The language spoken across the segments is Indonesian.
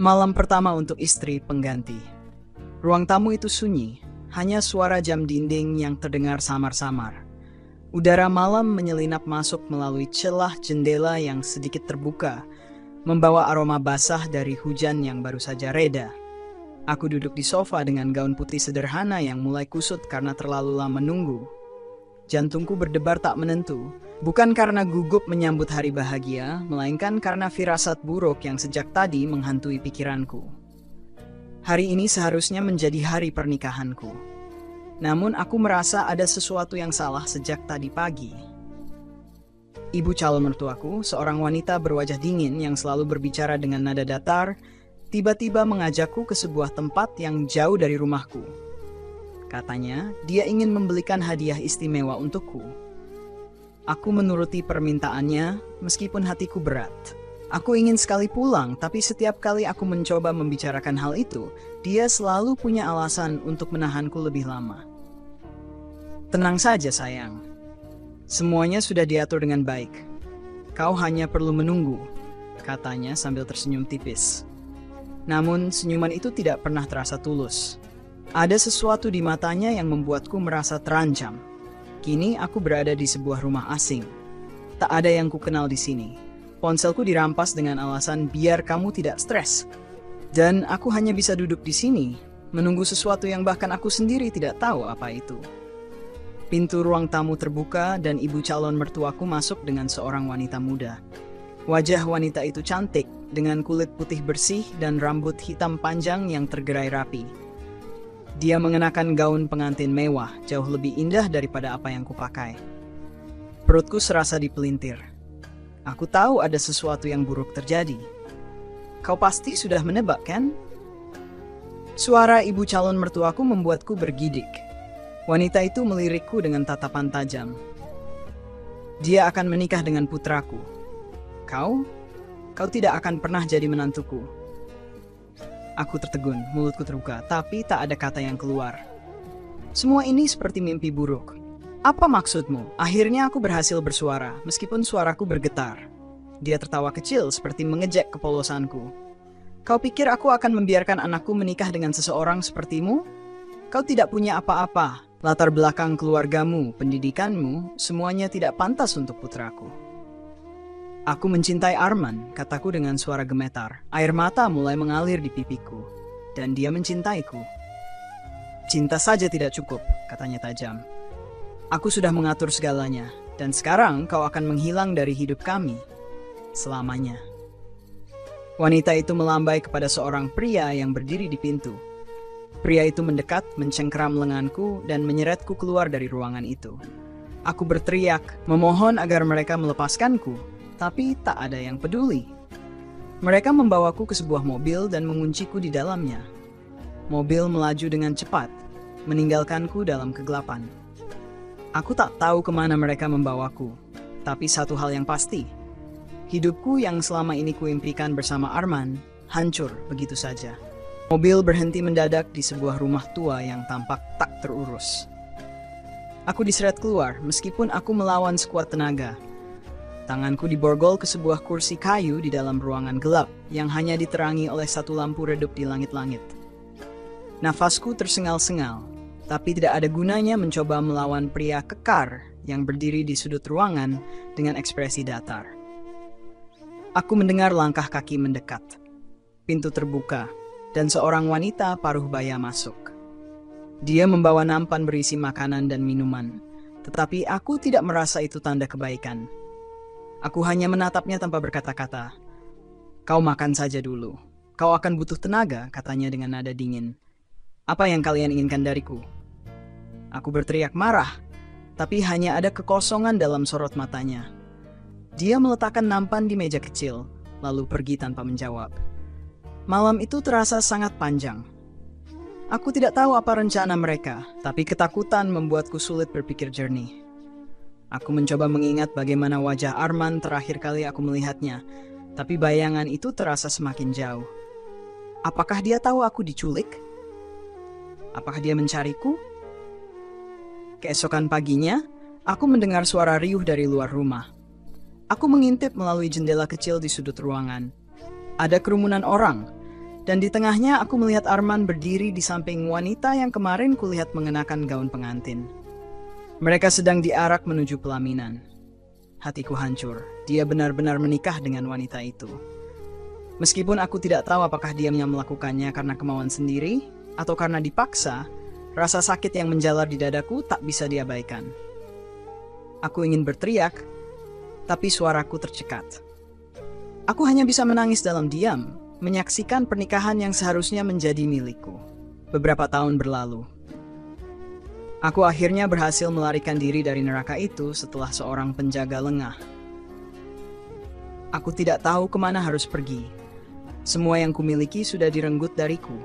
Malam pertama untuk istri pengganti. Ruang tamu itu sunyi, hanya suara jam dinding yang terdengar samar-samar. Udara malam menyelinap masuk melalui celah jendela yang sedikit terbuka, membawa aroma basah dari hujan yang baru saja reda. Aku duduk di sofa dengan gaun putih sederhana yang mulai kusut karena terlalu lama menunggu. Jantungku berdebar tak menentu, bukan karena gugup menyambut hari bahagia, melainkan karena firasat buruk yang sejak tadi menghantui pikiranku. Hari ini seharusnya menjadi hari pernikahanku. Namun aku merasa ada sesuatu yang salah sejak tadi pagi. Ibu calon mertuaku, seorang wanita berwajah dingin yang selalu berbicara dengan nada datar, tiba-tiba mengajakku ke sebuah tempat yang jauh dari rumahku. Katanya, dia ingin membelikan hadiah istimewa untukku. Aku menuruti permintaannya, meskipun hatiku berat. Aku ingin sekali pulang, tapi setiap kali aku mencoba membicarakan hal itu, dia selalu punya alasan untuk menahanku lebih lama. Tenang saja sayang. Semuanya sudah diatur dengan baik. Kau hanya perlu menunggu, katanya sambil tersenyum tipis. Namun senyuman itu tidak pernah terasa tulus. Ada sesuatu di matanya yang membuatku merasa terancam. Kini aku berada di sebuah rumah asing. Tak ada yang kukenal di sini. Ponselku dirampas dengan alasan biar kamu tidak stres. Dan aku hanya bisa duduk di sini, menunggu sesuatu yang bahkan aku sendiri tidak tahu apa itu. Pintu ruang tamu terbuka dan ibu calon mertuaku masuk dengan seorang wanita muda. Wajah wanita itu cantik, dengan kulit putih bersih dan rambut hitam panjang yang tergerai rapi. Dia mengenakan gaun pengantin mewah, jauh lebih indah daripada apa yang kupakai. Perutku serasa dipelintir. Aku tahu ada sesuatu yang buruk terjadi. Kau pasti sudah menebak, kan? Suara ibu calon mertuaku membuatku bergidik. Wanita itu melirikku dengan tatapan tajam. Dia akan menikah dengan putraku. Kau tidak akan pernah jadi menantuku. Aku tertegun, mulutku terbuka, tapi tak ada kata yang keluar. Semua ini seperti mimpi buruk. Apa maksudmu? Akhirnya aku berhasil bersuara, meskipun suaraku bergetar. Dia tertawa kecil seperti mengejek kepolosanku. Kau pikir aku akan membiarkan anakku menikah dengan seseorang sepertimu? Kau tidak punya apa-apa. Latar belakang keluargamu, pendidikanmu, semuanya tidak pantas untuk putraku. Aku mencintai Arman, kataku dengan suara gemetar. Air mata mulai mengalir di pipiku, dan dia mencintaiku. Cinta saja tidak cukup, katanya tajam. Aku sudah mengatur segalanya, dan sekarang kau akan menghilang dari hidup kami. Selamanya. Wanita itu melambai kepada seorang pria yang berdiri di pintu. Pria itu mendekat, mencengkeram lenganku, dan menyeretku keluar dari ruangan itu. Aku berteriak, memohon agar mereka melepaskanku. Tapi tak ada yang peduli. Mereka membawaku ke sebuah mobil dan mengunciku di dalamnya. Mobil melaju dengan cepat, meninggalkanku dalam kegelapan. Aku tak tahu kemana mereka membawaku, tapi satu hal yang pasti. Hidupku yang selama ini kuimpikan bersama Arman, hancur begitu saja. Mobil berhenti mendadak di sebuah rumah tua yang tampak tak terurus. Aku diseret keluar meskipun aku melawan sekuat tenaga. Tanganku diborgol ke sebuah kursi kayu di dalam ruangan gelap yang hanya diterangi oleh satu lampu redup di langit-langit. Nafasku tersengal-sengal, tapi tidak ada gunanya mencoba melawan pria kekar yang berdiri di sudut ruangan dengan ekspresi datar. Aku mendengar langkah kaki mendekat. Pintu terbuka, dan seorang wanita paruh baya masuk. Dia membawa nampan berisi makanan dan minuman, tetapi aku tidak merasa itu tanda kebaikan. Aku hanya menatapnya tanpa berkata-kata. Kau makan saja dulu. Kau akan butuh tenaga, katanya dengan nada dingin. Apa yang kalian inginkan dariku? Aku berteriak marah, tapi hanya ada kekosongan dalam sorot matanya. Dia meletakkan nampan di meja kecil, lalu pergi tanpa menjawab. Malam itu terasa sangat panjang. Aku tidak tahu apa rencana mereka, tapi ketakutan membuatku sulit berpikir jernih. Aku mencoba mengingat bagaimana wajah Arman terakhir kali aku melihatnya, tapi bayangan itu terasa semakin jauh. Apakah dia tahu aku diculik? Apakah dia mencariku? Keesokan paginya, aku mendengar suara riuh dari luar rumah. Aku mengintip melalui jendela kecil di sudut ruangan. Ada kerumunan orang. Dan di tengahnya aku melihat Arman berdiri di samping wanita yang kemarin kulihat mengenakan gaun pengantin. Mereka sedang diarak menuju pelaminan. Hatiku hancur, dia benar-benar menikah dengan wanita itu. Meskipun aku tidak tahu apakah dia melakukannya karena kemauan sendiri atau karena dipaksa, rasa sakit yang menjalar di dadaku tak bisa diabaikan. Aku ingin berteriak, tapi suaraku tercekat. Aku hanya bisa menangis dalam diam, menyaksikan pernikahan yang seharusnya menjadi milikku. Beberapa tahun berlalu. Aku akhirnya berhasil melarikan diri dari neraka itu setelah seorang penjaga lengah. Aku tidak tahu kemana harus pergi. Semua yang kumiliki sudah direnggut dariku.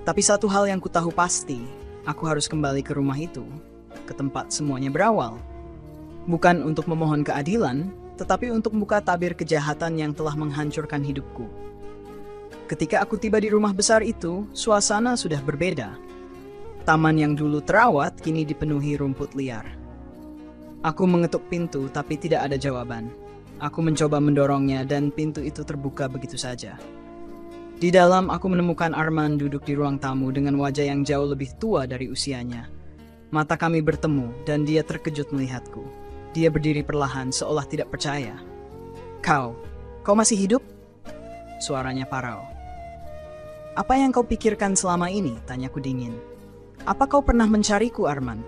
Tapi satu hal yang ku tahu pasti, aku harus kembali ke rumah itu, ke tempat semuanya berawal. Bukan untuk memohon keadilan, tetapi untuk membuka tabir kejahatan yang telah menghancurkan hidupku. Ketika aku tiba di rumah besar itu, suasana sudah berbeda. Taman yang dulu terawat kini dipenuhi rumput liar. Aku mengetuk pintu tapi tidak ada jawaban. Aku mencoba mendorongnya dan pintu itu terbuka begitu saja. Di dalam aku menemukan Arman duduk di ruang tamu dengan wajah yang jauh lebih tua dari usianya. Mata kami bertemu dan dia terkejut melihatku. Dia berdiri perlahan seolah tidak percaya. Kau masih hidup? Suaranya parau. Apa yang kau pikirkan selama ini? Tanyaku dingin. Apa kau pernah mencariku, Arman?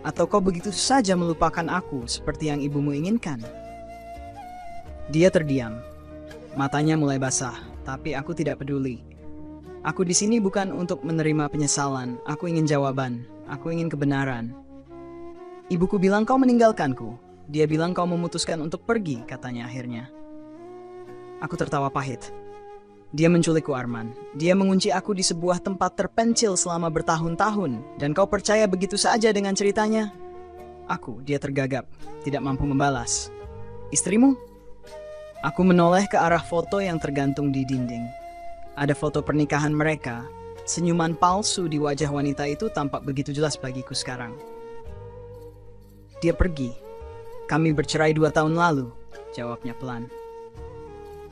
Atau kau begitu saja melupakan aku seperti yang ibumu inginkan? Dia terdiam. Matanya mulai basah, tapi aku tidak peduli. Aku di sini bukan untuk menerima penyesalan. Aku ingin jawaban. Aku ingin kebenaran. Ibuku bilang kau meninggalkanku. Dia bilang kau memutuskan untuk pergi, katanya akhirnya. Aku tertawa pahit. Dia menculikku, Arman. Dia mengunci aku di sebuah tempat terpencil selama bertahun-tahun. Dan kau percaya begitu saja dengan ceritanya? Dia tergagap, tidak mampu membalas. Istrimu? Aku menoleh ke arah foto yang tergantung di dinding. Ada foto pernikahan mereka. Senyuman palsu di wajah wanita itu tampak begitu jelas bagiku sekarang. Dia pergi. Kami bercerai 2 tahun lalu, jawabnya pelan.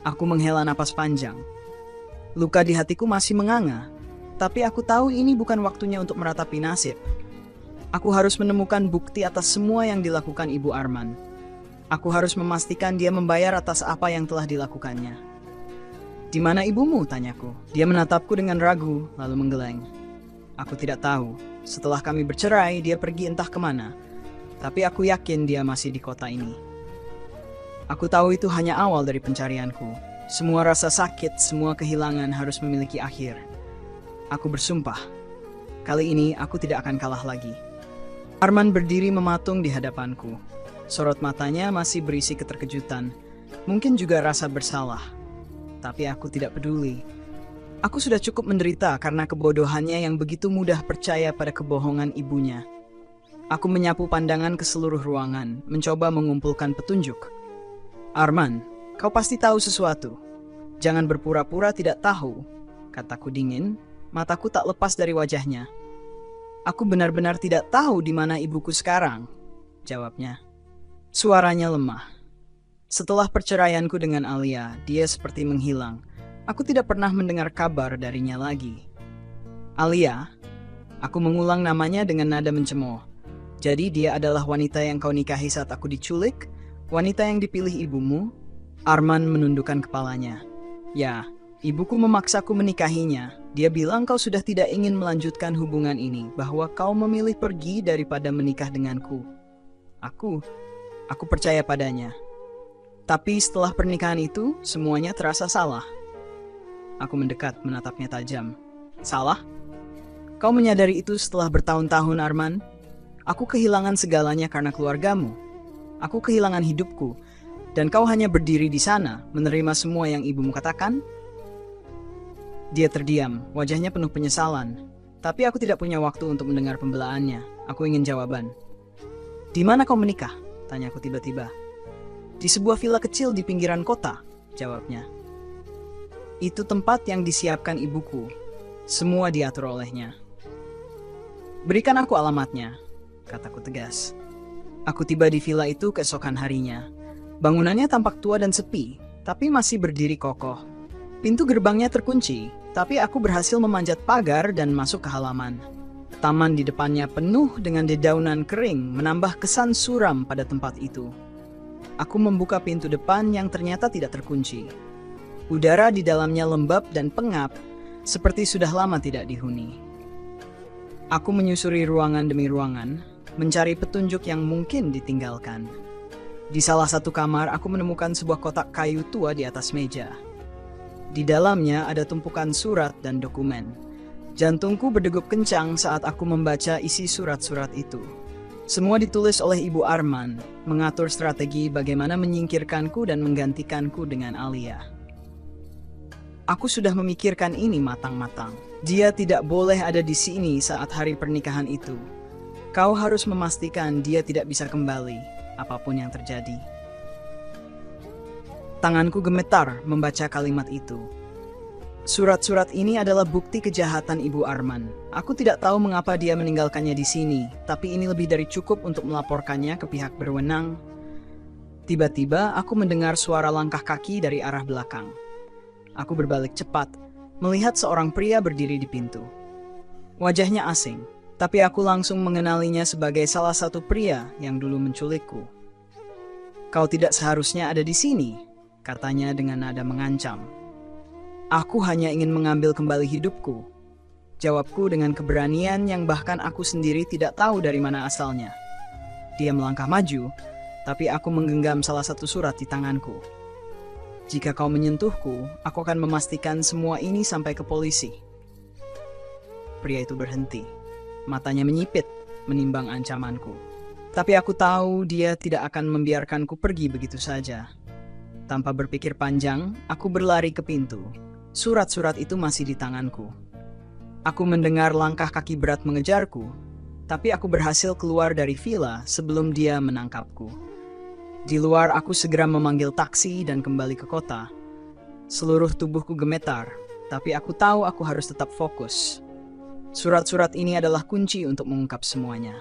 Aku menghela napas panjang. Luka di hatiku masih menganga, tapi aku tahu ini bukan waktunya untuk meratapi nasib. Aku harus menemukan bukti atas semua yang dilakukan Ibu Arman. Aku harus memastikan dia membayar atas apa yang telah dilakukannya. Di mana ibumu? Tanyaku. Dia menatapku dengan ragu, lalu menggeleng. Aku tidak tahu. Setelah kami bercerai, dia pergi entah kemana. Tapi aku yakin dia masih di kota ini. Aku tahu itu hanya awal dari pencarianku. Semua rasa sakit, semua kehilangan harus memiliki akhir. Aku bersumpah, kali ini aku tidak akan kalah lagi. Arman berdiri mematung di hadapanku. Sorot matanya masih berisi keterkejutan, mungkin juga rasa bersalah. Tapi aku tidak peduli. Aku sudah cukup menderita karena kebodohannya yang begitu mudah percaya pada kebohongan ibunya. Aku menyapu pandangan ke seluruh ruangan, mencoba mengumpulkan petunjuk. Arman, kau pasti tahu sesuatu. Jangan berpura-pura tidak tahu, kataku dingin. Mataku tak lepas dari wajahnya. Aku benar-benar tidak tahu di mana ibuku sekarang, jawabnya. Suaranya lemah. Setelah perceraianku dengan Alia, dia seperti menghilang. Aku tidak pernah mendengar kabar darinya lagi. Alia, aku mengulang namanya dengan nada mencemooh. Jadi dia adalah wanita yang kau nikahi saat aku diculik? Wanita yang dipilih ibumu? Arman menundukkan kepalanya. Ya, ibuku memaksaku menikahinya. Dia bilang kau sudah tidak ingin melanjutkan hubungan ini, bahwa kau memilih pergi daripada menikah denganku. Aku percaya padanya. Tapi setelah pernikahan itu, semuanya terasa salah. Aku mendekat, menatapnya tajam. Salah? Kau menyadari itu setelah bertahun-tahun, Arman? Aku kehilangan segalanya karena keluargamu. Aku kehilangan hidupku, dan kau hanya berdiri di sana, menerima semua yang ibumu katakan? Dia terdiam, wajahnya penuh penyesalan. Tapi aku tidak punya waktu untuk mendengar pembelaannya. Aku ingin jawaban. Di mana kau menikah? Tanyaku tiba-tiba. Di sebuah villa kecil di pinggiran kota, jawabnya. Itu tempat yang disiapkan ibuku. Semua diatur olehnya. Berikan aku alamatnya, kataku tegas. Aku tiba di villa itu keesokan harinya. Bangunannya tampak tua dan sepi, tapi masih berdiri kokoh. Pintu gerbangnya terkunci, tapi aku berhasil memanjat pagar dan masuk ke halaman. Taman di depannya penuh dengan dedaunan kering, menambah kesan suram pada tempat itu. Aku membuka pintu depan yang ternyata tidak terkunci. Udara di dalamnya lembab dan pengap, seperti sudah lama tidak dihuni. Aku menyusuri ruangan demi ruangan, mencari petunjuk yang mungkin ditinggalkan. Di salah satu kamar, aku menemukan sebuah kotak kayu tua di atas meja. Di dalamnya ada tumpukan surat dan dokumen. Jantungku berdegup kencang saat aku membaca isi surat-surat itu. Semua ditulis oleh Ibu Arman, mengatur strategi bagaimana menyingkirkanku dan menggantikanku dengan Alia. Aku sudah memikirkan ini matang-matang. Dia tidak boleh ada di sini saat hari pernikahan itu. Kau harus memastikan dia tidak bisa kembali, apapun yang terjadi. Tanganku gemetar membaca kalimat itu. Surat-surat ini adalah bukti kejahatan Ibu Arman. Aku tidak tahu mengapa dia meninggalkannya di sini, tapi ini lebih dari cukup untuk melaporkannya ke pihak berwenang. Tiba-tiba aku mendengar suara langkah kaki dari arah belakang. Aku berbalik cepat, melihat seorang pria berdiri di pintu. Wajahnya asing, tapi aku langsung mengenalinya sebagai salah satu pria yang dulu menculikku. "Kau tidak seharusnya ada di sini," katanya dengan nada mengancam. "Aku hanya ingin mengambil kembali hidupku," jawabku dengan keberanian yang bahkan aku sendiri tidak tahu dari mana asalnya. Dia melangkah maju, tapi aku menggenggam salah satu surat di tanganku. "Jika kau menyentuhku, aku akan memastikan semua ini sampai ke polisi." Pria itu berhenti. Matanya menyipit, menimbang ancamanku. Tapi aku tahu dia tidak akan membiarkanku pergi begitu saja. Tanpa berpikir panjang, aku berlari ke pintu. Surat-surat itu masih di tanganku. Aku mendengar langkah kaki berat mengejarku, tapi aku berhasil keluar dari villa sebelum dia menangkapku. Di luar, aku segera memanggil taksi dan kembali ke kota. Seluruh tubuhku gemetar, tapi aku tahu aku harus tetap fokus. Surat-surat ini adalah kunci untuk mengungkap semuanya.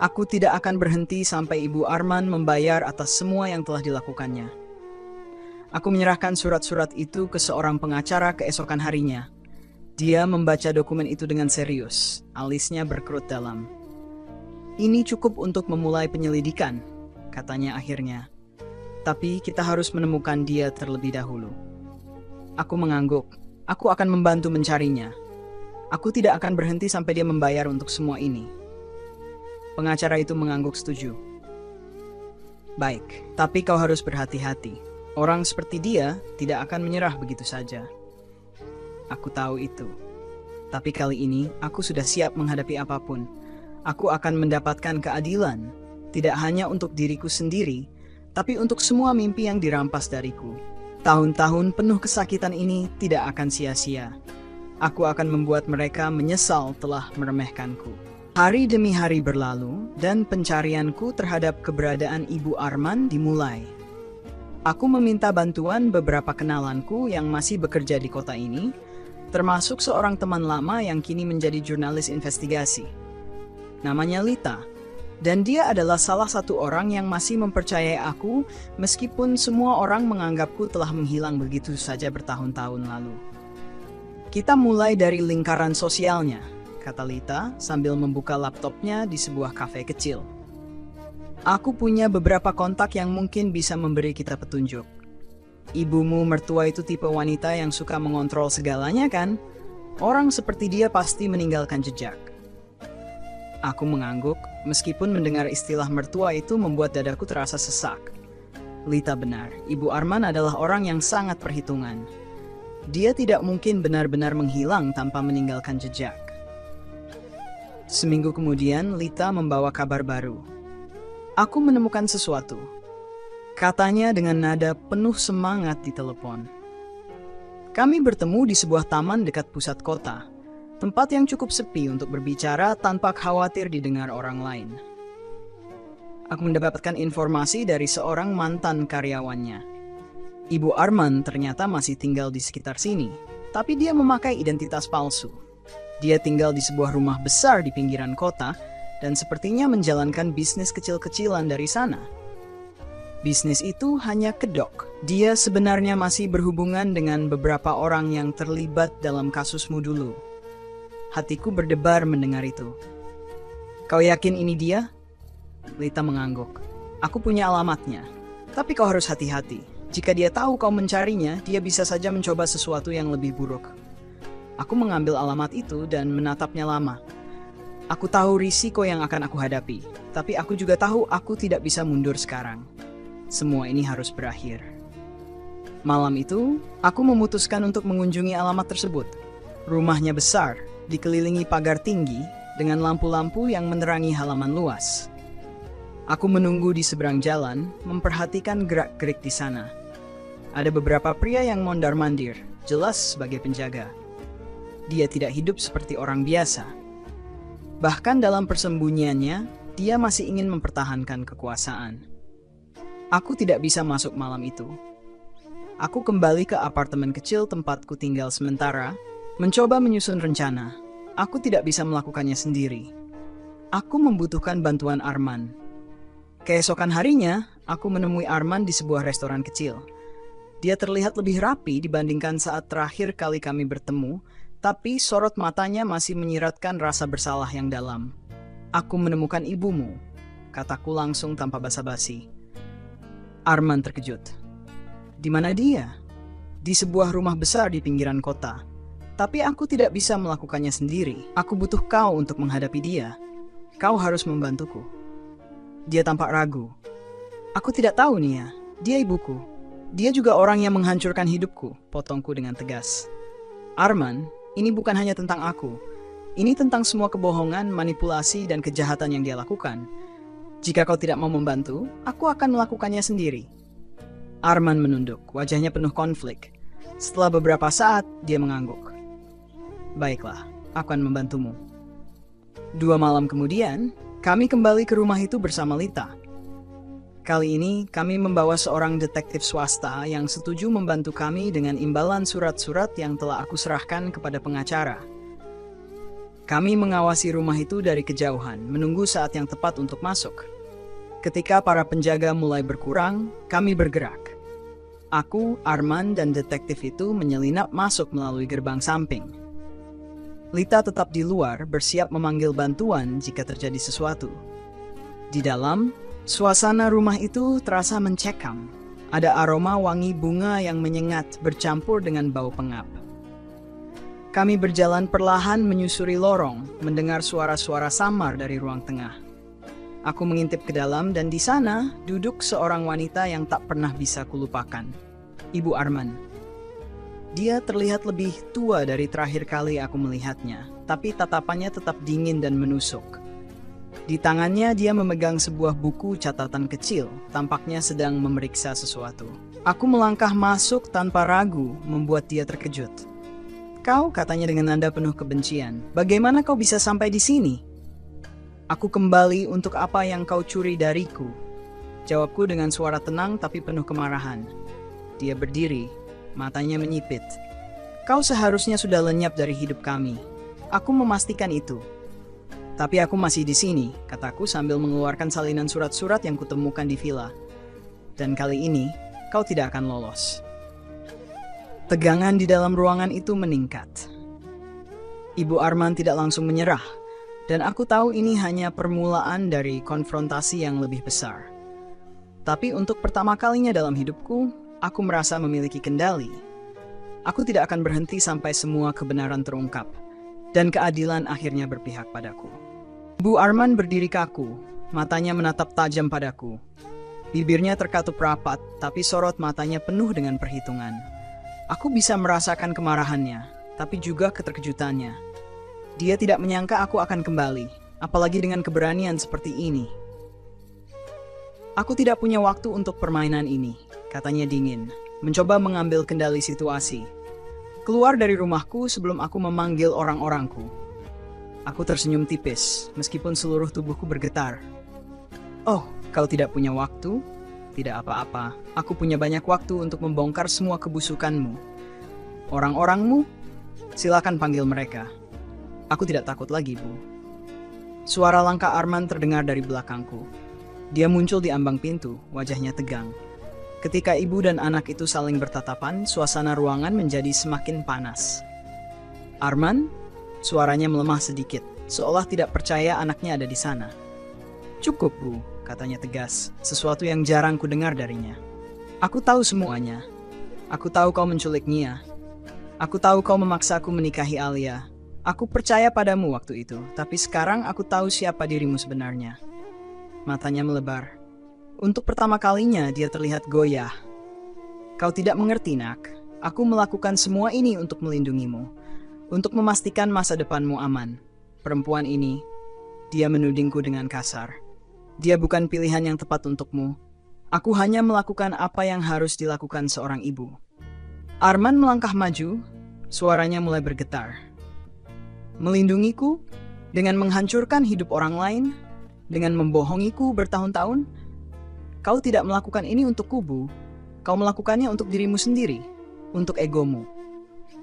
Aku tidak akan berhenti sampai Ibu Arman membayar atas semua yang telah dilakukannya. Aku menyerahkan surat-surat itu ke seorang pengacara keesokan harinya. Dia membaca dokumen itu dengan serius, alisnya berkerut dalam. "Ini cukup untuk memulai penyelidikan," katanya akhirnya. "Tapi kita harus menemukan dia terlebih dahulu." Aku mengangguk. Aku akan membantu mencarinya. Aku tidak akan berhenti sampai dia membayar untuk semua ini. Pengacara itu mengangguk setuju. "Baik, tapi kau harus berhati-hati. Orang seperti dia tidak akan menyerah begitu saja." Aku tahu itu. Tapi kali ini aku sudah siap menghadapi apapun. Aku akan mendapatkan keadilan, tidak hanya untuk diriku sendiri, tapi untuk semua mimpi yang dirampas dariku. Tahun-tahun penuh kesakitan ini tidak akan sia-sia. Aku akan membuat mereka menyesal telah meremehkanku. Hari demi hari berlalu, dan pencarianku terhadap keberadaan Ibu Arman dimulai. Aku meminta bantuan beberapa kenalanku yang masih bekerja di kota ini, termasuk seorang teman lama yang kini menjadi jurnalis investigasi. Namanya Lita, dan dia adalah salah satu orang yang masih mempercayai aku meskipun semua orang menganggapku telah menghilang begitu saja bertahun-tahun lalu. "Kita mulai dari lingkaran sosialnya," kata Lita sambil membuka laptopnya di sebuah kafe kecil. "Aku punya beberapa kontak yang mungkin bisa memberi kita petunjuk. Ibumu mertua itu tipe wanita yang suka mengontrol segalanya kan? Orang seperti dia pasti meninggalkan jejak." Aku mengangguk, meskipun mendengar istilah mertua itu membuat dadaku terasa sesak. Lita benar, Ibu Arman adalah orang yang sangat perhitungan. Dia tidak mungkin benar-benar menghilang tanpa meninggalkan jejak. Seminggu kemudian, Lita membawa kabar baru. "Aku menemukan sesuatu," katanya dengan nada penuh semangat di telepon. Kami bertemu di sebuah taman dekat pusat kota, tempat yang cukup sepi untuk berbicara tanpa khawatir didengar orang lain. Aku mendapatkan informasi dari seorang mantan karyawannya. Ibu Arman ternyata masih tinggal di sekitar sini, tapi dia memakai identitas palsu. Dia tinggal di sebuah rumah besar di pinggiran kota, dan sepertinya menjalankan bisnis kecil-kecilan dari sana. Bisnis itu hanya kedok. Dia sebenarnya masih berhubungan dengan beberapa orang yang terlibat dalam kasusmu dulu. Hatiku berdebar mendengar itu. Kau yakin ini dia? Lita mengangguk. Aku punya alamatnya. Tapi kau harus hati-hati. Jika dia tahu kau mencarinya, dia bisa saja mencoba sesuatu yang lebih buruk. Aku mengambil alamat itu dan menatapnya lama. Aku tahu risiko yang akan aku hadapi, tapi aku juga tahu aku tidak bisa mundur sekarang. Semua ini harus berakhir. Malam itu, aku memutuskan untuk mengunjungi alamat tersebut. Rumahnya besar, dikelilingi pagar tinggi, dengan lampu-lampu yang menerangi halaman luas. Aku menunggu di seberang jalan, memperhatikan gerak-gerik di sana. Ada beberapa pria yang mondar-mandir, jelas sebagai penjaga. Dia tidak hidup seperti orang biasa. Bahkan dalam persembunyiannya, dia masih ingin mempertahankan kekuasaan. Aku tidak bisa masuk malam itu. Aku kembali ke apartemen kecil tempatku tinggal sementara, mencoba menyusun rencana. Aku tidak bisa melakukannya sendiri. Aku membutuhkan bantuan Arman. Keesokan harinya, aku menemui Arman di sebuah restoran kecil. Dia terlihat lebih rapi dibandingkan saat terakhir kali kami bertemu, tapi sorot matanya masih menyiratkan rasa bersalah yang dalam. Aku menemukan ibumu, kataku langsung tanpa basa-basi. Arman terkejut. Di mana dia? Di sebuah rumah besar di pinggiran kota. Tapi aku tidak bisa melakukannya sendiri. Aku butuh kau untuk menghadapi dia. Kau harus membantuku. Dia tampak ragu. Aku tidak tahu, Nia. Dia ibuku. Dia juga orang yang menghancurkan hidupku, potongku dengan tegas. Arman, ini bukan hanya tentang aku. Ini tentang semua kebohongan, manipulasi, dan kejahatan yang dia lakukan. Jika kau tidak mau membantu, aku akan melakukannya sendiri. Arman menunduk, wajahnya penuh konflik. Setelah beberapa saat, dia mengangguk. Baiklah, aku akan membantumu. 2 malam kemudian, kami kembali ke rumah itu bersama Lita. Kali ini, kami membawa seorang detektif swasta yang setuju membantu kami dengan imbalan surat-surat yang telah aku serahkan kepada pengacara. Kami mengawasi rumah itu dari kejauhan, menunggu saat yang tepat untuk masuk. Ketika para penjaga mulai berkurang, kami bergerak. Aku, Arman, dan detektif itu menyelinap masuk melalui gerbang samping. Lita tetap di luar, bersiap memanggil bantuan jika terjadi sesuatu. Di dalam, suasana rumah itu terasa mencekam. Ada aroma wangi bunga yang menyengat bercampur dengan bau pengap. Kami berjalan perlahan menyusuri lorong, mendengar suara-suara samar dari ruang tengah. Aku mengintip ke dalam dan di sana duduk seorang wanita yang tak pernah bisa kulupakan. Ibu Arman. Dia terlihat lebih tua dari terakhir kali aku melihatnya, tapi tatapannya tetap dingin dan menusuk. Di tangannya dia memegang sebuah buku catatan kecil, tampaknya sedang memeriksa sesuatu. Aku melangkah masuk tanpa ragu, membuat dia terkejut. Kau, katanya dengan nada penuh kebencian, bagaimana kau bisa sampai di sini? Aku kembali untuk apa yang kau curi dariku. Jawabku dengan suara tenang tapi penuh kemarahan. Dia berdiri. Matanya menyipit. Kau seharusnya sudah lenyap dari hidup kami. Aku memastikan itu. Tapi aku masih di sini, kataku sambil mengeluarkan salinan surat-surat yang kutemukan di villa. Dan kali ini, kau tidak akan lolos. Tegangan di dalam ruangan itu meningkat. Ibu Arman tidak langsung menyerah, dan aku tahu ini hanya permulaan dari konfrontasi yang lebih besar. Tapi untuk pertama kalinya dalam hidupku, aku merasa memiliki kendali. Aku tidak akan berhenti sampai semua kebenaran terungkap, dan keadilan akhirnya berpihak padaku. Bu Arman berdiri kaku, matanya menatap tajam padaku. Bibirnya terkatup rapat, tapi sorot matanya penuh dengan perhitungan. Aku bisa merasakan kemarahannya, tapi juga keterkejutannya. Dia tidak menyangka aku akan kembali, apalagi dengan keberanian seperti ini. Aku tidak punya waktu untuk permainan ini, katanya dingin, mencoba mengambil kendali situasi. Keluar dari rumahku sebelum aku memanggil orang-orangku. Aku tersenyum tipis, meskipun seluruh tubuhku bergetar. Oh, kalau tidak punya waktu? Tidak apa-apa, aku punya banyak waktu untuk membongkar semua kebusukanmu. Orang-orangmu? Silakan panggil mereka. Aku tidak takut lagi, Bu. Suara langkah Arman terdengar dari belakangku. Dia muncul di ambang pintu, wajahnya tegang. Ketika ibu dan anak itu saling bertatapan, suasana ruangan menjadi semakin panas. Arman, suaranya melemah sedikit, seolah tidak percaya anaknya ada di sana. Cukup, Bu, katanya tegas, sesuatu yang jarang ku dengar darinya. Aku tahu semuanya. Aku tahu kau menculik Nia. Aku tahu kau memaksa aku menikahi Alia. Aku percaya padamu waktu itu, tapi sekarang aku tahu siapa dirimu sebenarnya. Matanya melebar. Untuk pertama kalinya dia terlihat goyah. Kau tidak mengerti, nak. Aku melakukan semua ini untuk melindungimu. Untuk memastikan masa depanmu aman. Perempuan ini, dia menudingku dengan kasar. Dia bukan pilihan yang tepat untukmu. Aku hanya melakukan apa yang harus dilakukan seorang ibu. Arman melangkah maju, suaranya mulai bergetar. Melindungiku dengan menghancurkan hidup orang lain, dengan membohongiku bertahun-tahun. Kau tidak melakukan ini untuk kubu, kau melakukannya untuk dirimu sendiri, untuk egomu.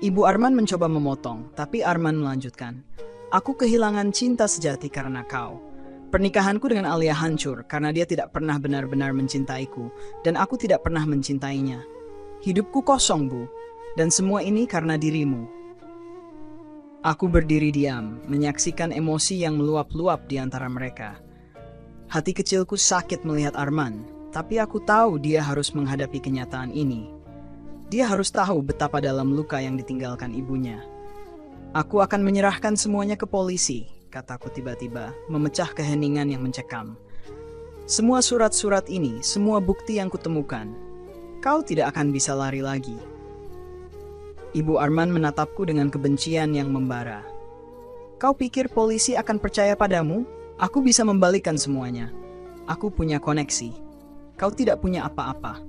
Ibu Arman mencoba memotong, tapi Arman melanjutkan. Aku kehilangan cinta sejati karena kau. Pernikahanku dengan Alia hancur karena dia tidak pernah benar-benar mencintaiku, dan aku tidak pernah mencintainya. Hidupku kosong, Bu, dan semua ini karena dirimu. Aku berdiri diam, menyaksikan emosi yang meluap-luap di antara mereka. Hati kecilku sakit melihat Arman, tapi aku tahu dia harus menghadapi kenyataan ini. Dia harus tahu betapa dalam luka yang ditinggalkan ibunya. Aku akan menyerahkan semuanya ke polisi, kataku tiba-tiba, memecah keheningan yang mencekam. Semua surat-surat ini, semua bukti yang kutemukan, kau tidak akan bisa lari lagi. Ibu Arman menatapku dengan kebencian yang membara. Kau pikir polisi akan percaya padamu? Aku bisa membalikkan semuanya. Aku punya koneksi. Kau tidak punya apa-apa.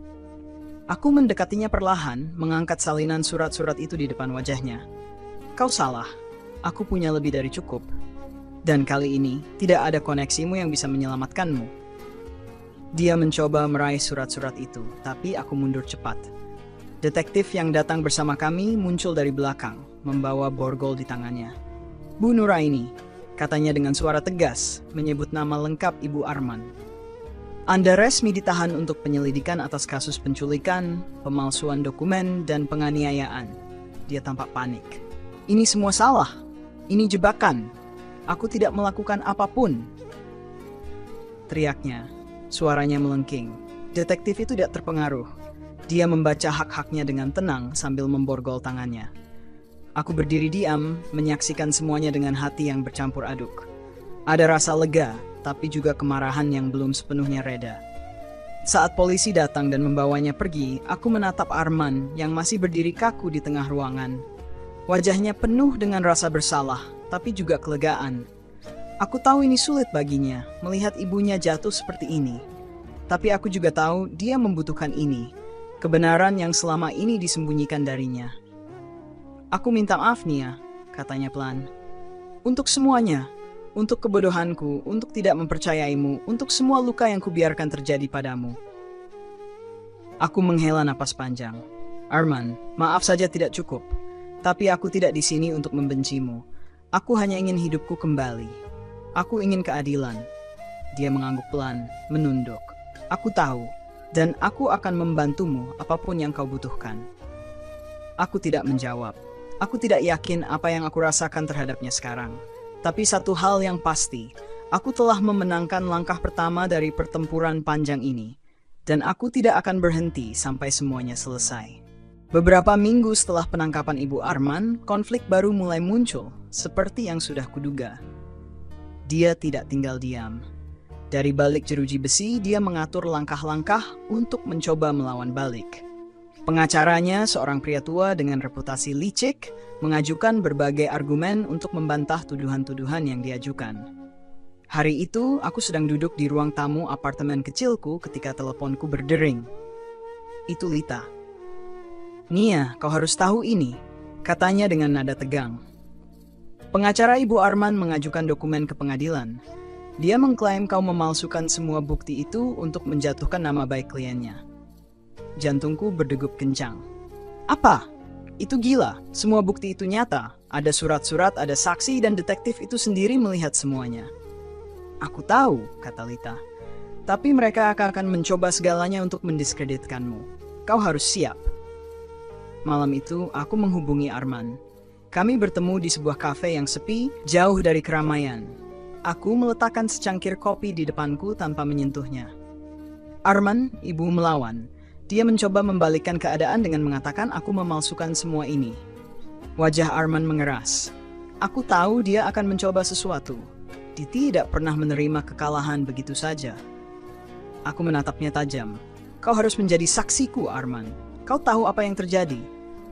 Aku mendekatinya perlahan, mengangkat salinan surat-surat itu di depan wajahnya. Kau salah. Aku punya lebih dari cukup. Dan kali ini, tidak ada koneksimu yang bisa menyelamatkanmu. Dia mencoba meraih surat-surat itu, tapi aku mundur cepat. Detektif yang datang bersama kami muncul dari belakang, membawa borgol di tangannya. Bu Nuraini, katanya dengan suara tegas, menyebut nama lengkap Ibu Arman. Anda resmi ditahan untuk penyelidikan atas kasus penculikan, pemalsuan dokumen, dan penganiayaan. Dia tampak panik. Ini semua salah. Ini jebakan. Aku tidak melakukan apapun. Teriaknya, suaranya melengking. Detektif itu tidak terpengaruh. Dia membaca hak-haknya dengan tenang sambil memborgol tangannya. Aku berdiri diam, menyaksikan semuanya dengan hati yang bercampur aduk. Ada rasa lega, tapi juga kemarahan yang belum sepenuhnya reda. Saat polisi datang dan membawanya pergi, aku menatap Arman yang masih berdiri kaku di tengah ruangan. Wajahnya penuh dengan rasa bersalah, tapi juga kelegaan. Aku tahu ini sulit baginya, melihat ibunya jatuh seperti ini. Tapi aku juga tahu dia membutuhkan ini. Kebenaran yang selama ini disembunyikan darinya. Aku minta maaf, Nia, katanya pelan. Untuk semuanya, untuk kebodohanku, untuk tidak mempercayaimu, untuk semua luka yang kubiarkan terjadi padamu. Aku menghela napas panjang. Arman, maaf saja tidak cukup. Tapi aku tidak di sini untuk membencimu. Aku hanya ingin hidupku kembali. Aku ingin keadilan. Dia mengangguk pelan, menunduk. Aku tahu. Dan aku akan membantumu apapun yang kau butuhkan. Aku tidak menjawab. Aku tidak yakin apa yang aku rasakan terhadapnya sekarang. Tapi satu hal yang pasti, aku telah memenangkan langkah pertama dari pertempuran panjang ini. Dan aku tidak akan berhenti sampai semuanya selesai. Beberapa minggu setelah penangkapan Ibu Arman, konflik baru mulai muncul, seperti yang sudah kuduga. Dia tidak tinggal diam. Dari balik jeruji besi, dia mengatur langkah-langkah untuk mencoba melawan balik. Pengacaranya, seorang pria tua dengan reputasi licik, mengajukan berbagai argumen untuk membantah tuduhan-tuduhan yang diajukan. Hari itu, aku sedang duduk di ruang tamu apartemen kecilku ketika teleponku berdering. Itu Lita. Nia, kau harus tahu ini, katanya dengan nada tegang. Pengacara Ibu Arman mengajukan dokumen ke pengadilan. Dia mengklaim kau memalsukan semua bukti itu untuk menjatuhkan nama baik kliennya. Jantungku berdegup kencang. Apa? Itu gila. Semua bukti itu nyata. Ada surat-surat, ada saksi, dan detektif itu sendiri melihat semuanya. Aku tahu, kata Lita. Tapi mereka akan mencoba segalanya untuk mendiskreditkanmu. Kau harus siap. Malam itu, aku menghubungi Arman. Kami bertemu di sebuah kafe yang sepi, jauh dari keramaian. Aku meletakkan secangkir kopi di depanku tanpa menyentuhnya. Arman, ibu melawan. Dia mencoba membalikkan keadaan dengan mengatakan aku memalsukan semua ini. Wajah Arman mengeras. Aku tahu dia akan mencoba sesuatu. Dia tidak pernah menerima kekalahan begitu saja. Aku menatapnya tajam. Kau harus menjadi saksiku, Arman. Kau tahu apa yang terjadi.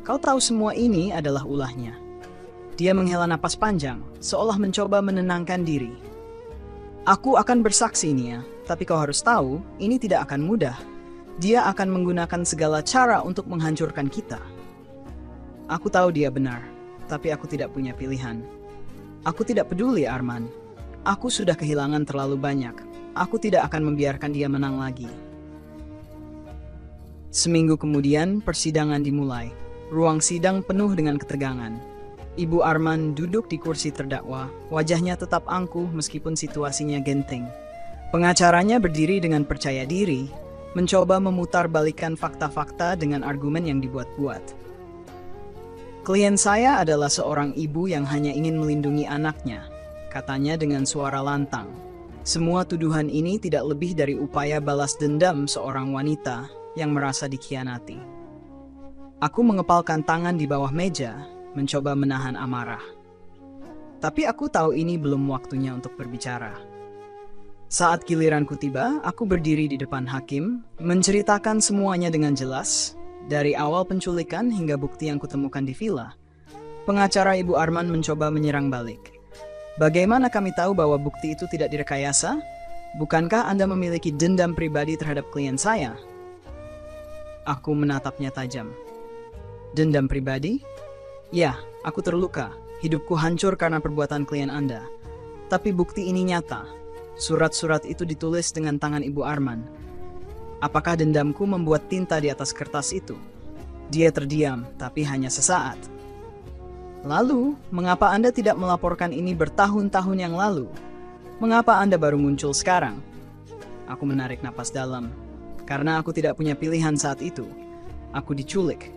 Kau tahu semua ini adalah ulahnya. Dia menghela napas panjang, seolah mencoba menenangkan diri. Aku akan bersaksi, Nia, tapi kau harus tahu, ini tidak akan mudah. Dia akan menggunakan segala cara untuk menghancurkan kita. Aku tahu dia benar, tapi aku tidak punya pilihan. Aku tidak peduli, Arman. Aku sudah kehilangan terlalu banyak. Aku tidak akan membiarkan dia menang lagi. Seminggu kemudian, persidangan dimulai. Ruang sidang penuh dengan ketegangan. Ibu Arman duduk di kursi terdakwa, wajahnya tetap angkuh meskipun situasinya genting. Pengacaranya berdiri dengan percaya diri, mencoba memutarbalikkan fakta-fakta dengan argumen yang dibuat-buat. Klien saya adalah seorang ibu yang hanya ingin melindungi anaknya, katanya dengan suara lantang. Semua tuduhan ini tidak lebih dari upaya balas dendam seorang wanita yang merasa dikhianati. Aku mengepalkan tangan di bawah meja, mencoba menahan amarah. Tapi aku tahu ini belum waktunya untuk berbicara. Saat giliranku tiba, aku berdiri di depan hakim, menceritakan semuanya dengan jelas, dari awal penculikan hingga bukti yang kutemukan di villa. Pengacara Ibu Arman mencoba menyerang balik. Bagaimana kami tahu bahwa bukti itu tidak direkayasa? Bukankah Anda memiliki dendam pribadi terhadap klien saya? Aku menatapnya tajam. Dendam pribadi? Ya, aku terluka. Hidupku hancur karena perbuatan klien Anda. Tapi bukti ini nyata. Surat-surat itu ditulis dengan tangan Ibu Arman. Apakah dendamku membuat tinta di atas kertas itu? Dia terdiam, tapi hanya sesaat. Lalu, mengapa Anda tidak melaporkan ini bertahun-tahun yang lalu? Mengapa Anda baru muncul sekarang? Aku menarik napas dalam. Karena aku tidak punya pilihan saat itu. Aku diculik.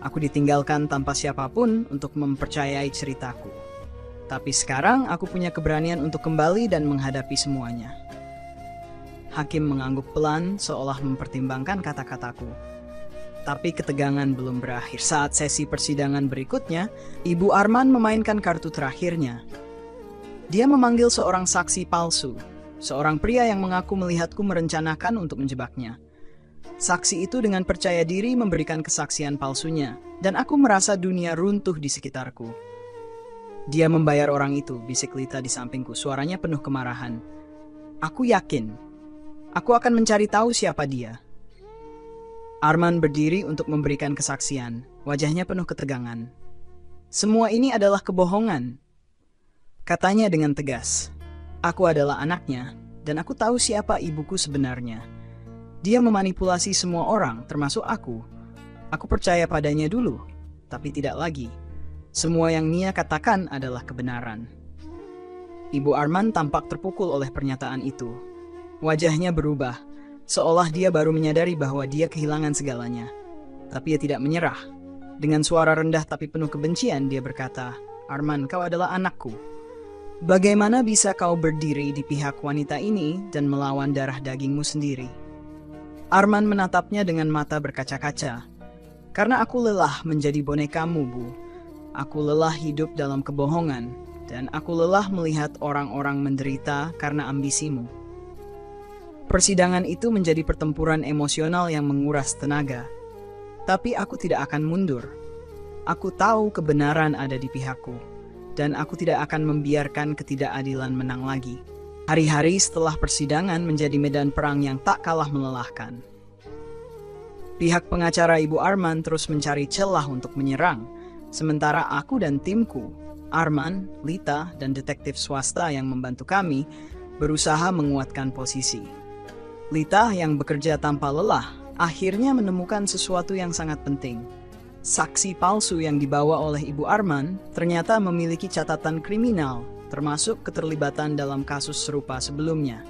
Aku ditinggalkan tanpa siapapun untuk mempercayai ceritaku. Tapi sekarang aku punya keberanian untuk kembali dan menghadapi semuanya. Hakim mengangguk pelan seolah mempertimbangkan kata-kataku. Tapi ketegangan belum berakhir. Saat sesi persidangan berikutnya, Ibu Arman memainkan kartu terakhirnya. Dia memanggil seorang saksi palsu, seorang pria yang mengaku melihatku merencanakan untuk menjebaknya. Saksi itu dengan percaya diri memberikan kesaksian palsunya, dan aku merasa dunia runtuh di sekitarku. Dia membayar orang itu, bisik Lita di sampingku, suaranya penuh kemarahan. Aku yakin, aku akan mencari tahu siapa dia. Arman berdiri untuk memberikan kesaksian, wajahnya penuh ketegangan. Semua ini adalah kebohongan, katanya dengan tegas. Aku adalah anaknya, dan aku tahu siapa ibuku sebenarnya. Dia memanipulasi semua orang, termasuk aku. Aku percaya padanya dulu, tapi tidak lagi. Semua yang Nia katakan adalah kebenaran. Ibu Arman tampak terpukul oleh pernyataan itu. Wajahnya berubah, seolah dia baru menyadari bahwa dia kehilangan segalanya. Tapi dia tidak menyerah. Dengan suara rendah tapi penuh kebencian, dia berkata, Arman, kau adalah anakku. Bagaimana bisa kau berdiri di pihak wanita ini dan melawan darah dagingmu sendiri? Arman menatapnya dengan mata berkaca-kaca. Karena aku lelah menjadi bonekamu, Bu. Aku lelah hidup dalam kebohongan, dan aku lelah melihat orang-orang menderita karena ambisimu. Persidangan itu menjadi pertempuran emosional yang menguras tenaga. Tapi aku tidak akan mundur. Aku tahu kebenaran ada di pihakku, dan aku tidak akan membiarkan ketidakadilan menang lagi. Hari-hari setelah persidangan menjadi medan perang yang tak kalah melelahkan. Pihak pengacara Ibu Arman terus mencari celah untuk menyerang, sementara aku dan timku, Arman, Lita, dan detektif swasta yang membantu kami, berusaha menguatkan posisi. Lita yang bekerja tanpa lelah akhirnya menemukan sesuatu yang sangat penting. Saksi palsu yang dibawa oleh Ibu Arman ternyata memiliki catatan kriminal, termasuk keterlibatan dalam kasus serupa sebelumnya.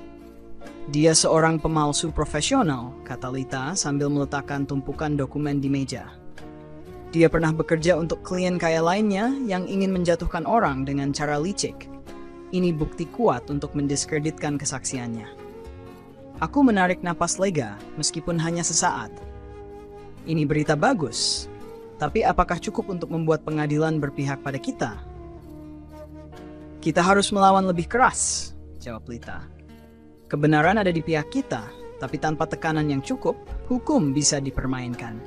Dia seorang pemalsu profesional, kata Lita sambil meletakkan tumpukan dokumen di meja. Dia pernah bekerja untuk klien kaya lainnya yang ingin menjatuhkan orang dengan cara licik. Ini bukti kuat untuk mendiskreditkan kesaksiannya. Aku menarik napas lega, meskipun hanya sesaat. Ini berita bagus, tapi apakah cukup untuk membuat pengadilan berpihak pada kita? Kita harus melawan lebih keras, jawab Lita. Kebenaran ada di pihak kita, tapi tanpa tekanan yang cukup, hukum bisa dipermainkan.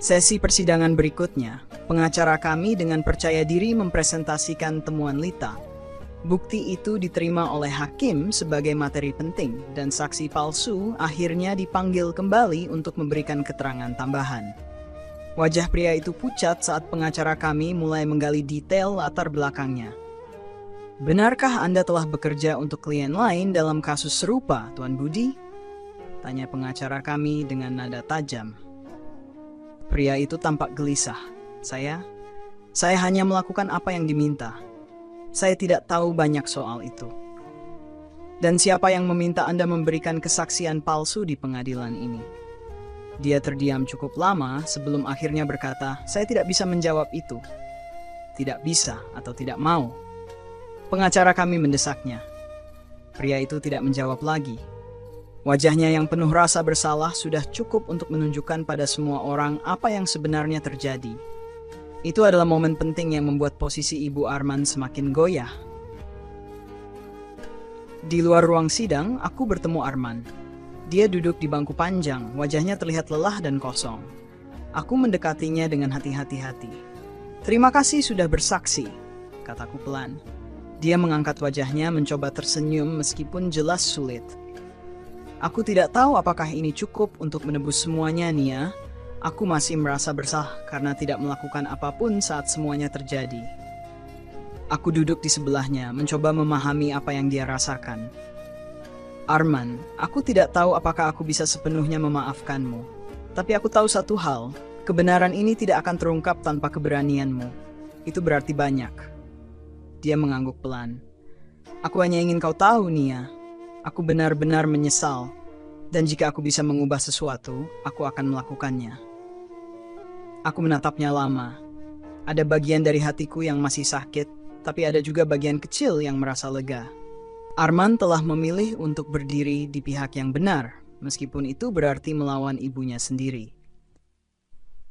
Sesi persidangan berikutnya, pengacara kami dengan percaya diri mempresentasikan temuan Lita. Bukti itu diterima oleh hakim sebagai materi penting, dan saksi palsu akhirnya dipanggil kembali untuk memberikan keterangan tambahan. Wajah pria itu pucat saat pengacara kami mulai menggali detail latar belakangnya. Benarkah Anda telah bekerja untuk klien lain dalam kasus serupa, Tuan Budi? Tanya pengacara kami dengan nada tajam. Pria itu tampak gelisah. Saya hanya melakukan apa yang diminta. Saya tidak tahu banyak soal itu. Dan siapa yang meminta Anda memberikan kesaksian palsu di pengadilan ini? Dia terdiam cukup lama sebelum akhirnya berkata, saya tidak bisa menjawab itu. Tidak bisa atau tidak mau. Pengacara kami mendesaknya. Pria itu tidak menjawab lagi. Wajahnya yang penuh rasa bersalah sudah cukup untuk menunjukkan pada semua orang apa yang sebenarnya terjadi. Itu adalah momen penting yang membuat posisi Ibu Arman semakin goyah. Di luar ruang sidang, aku bertemu Arman. Dia duduk di bangku panjang, wajahnya terlihat lelah dan kosong. Aku mendekatinya dengan hati-hati. Terima kasih sudah bersaksi, kataku pelan. Dia mengangkat wajahnya mencoba tersenyum meskipun jelas sulit. Aku tidak tahu apakah ini cukup untuk menebus semuanya, Nia. Aku masih merasa bersalah karena tidak melakukan apapun saat semuanya terjadi. Aku duduk di sebelahnya, mencoba memahami apa yang dia rasakan. Arman, aku tidak tahu apakah aku bisa sepenuhnya memaafkanmu. Tapi aku tahu satu hal, kebenaran ini tidak akan terungkap tanpa keberanianmu. Itu berarti banyak. Dia mengangguk pelan. Aku hanya ingin kau tahu, Nia. Aku benar-benar menyesal. Dan jika aku bisa mengubah sesuatu, aku akan melakukannya. Aku menatapnya lama. Ada bagian dari hatiku yang masih sakit, tapi ada juga bagian kecil yang merasa lega. Arman telah memilih untuk berdiri di pihak yang benar, meskipun itu berarti melawan ibunya sendiri.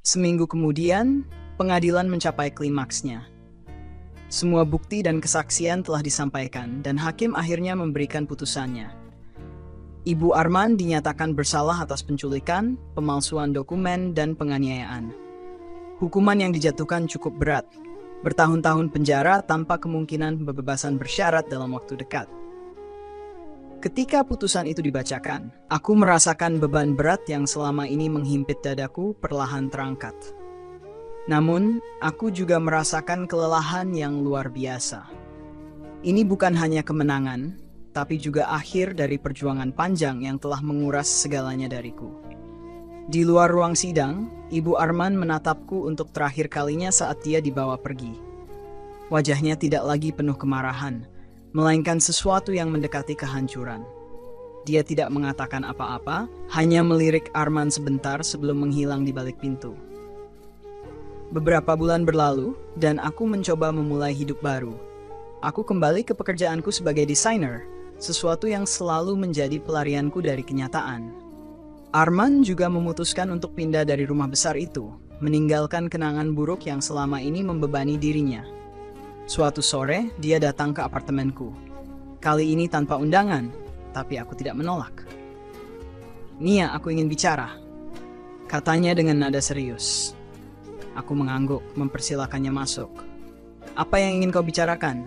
Seminggu kemudian, pengadilan mencapai klimaksnya. Semua bukti dan kesaksian telah disampaikan, dan hakim akhirnya memberikan putusannya. Ibu Arman dinyatakan bersalah atas penculikan, pemalsuan dokumen, dan penganiayaan. Hukuman yang dijatuhkan cukup berat, bertahun-tahun penjara tanpa kemungkinan pembebasan bersyarat dalam waktu dekat. Ketika putusan itu dibacakan, aku merasakan beban berat yang selama ini menghimpit dadaku perlahan terangkat. Namun, aku juga merasakan kelelahan yang luar biasa. Ini bukan hanya kemenangan, tapi juga akhir dari perjuangan panjang yang telah menguras segalanya dariku. Di luar ruang sidang, Ibu Arman menatapku untuk terakhir kalinya saat dia dibawa pergi. Wajahnya tidak lagi penuh kemarahan, melainkan sesuatu yang mendekati kehancuran. Dia tidak mengatakan apa-apa, hanya melirik Arman sebentar sebelum menghilang di balik pintu. Beberapa bulan berlalu, dan aku mencoba memulai hidup baru. Aku kembali ke pekerjaanku sebagai desainer, sesuatu yang selalu menjadi pelarianku dari kenyataan. Arman juga memutuskan untuk pindah dari rumah besar itu, meninggalkan kenangan buruk yang selama ini membebani dirinya. Suatu sore, dia datang ke apartemenku. Kali ini tanpa undangan, tapi aku tidak menolak. Nia, aku ingin bicara, katanya dengan nada serius. Aku mengangguk, mempersilakannya masuk. Apa yang ingin kau bicarakan?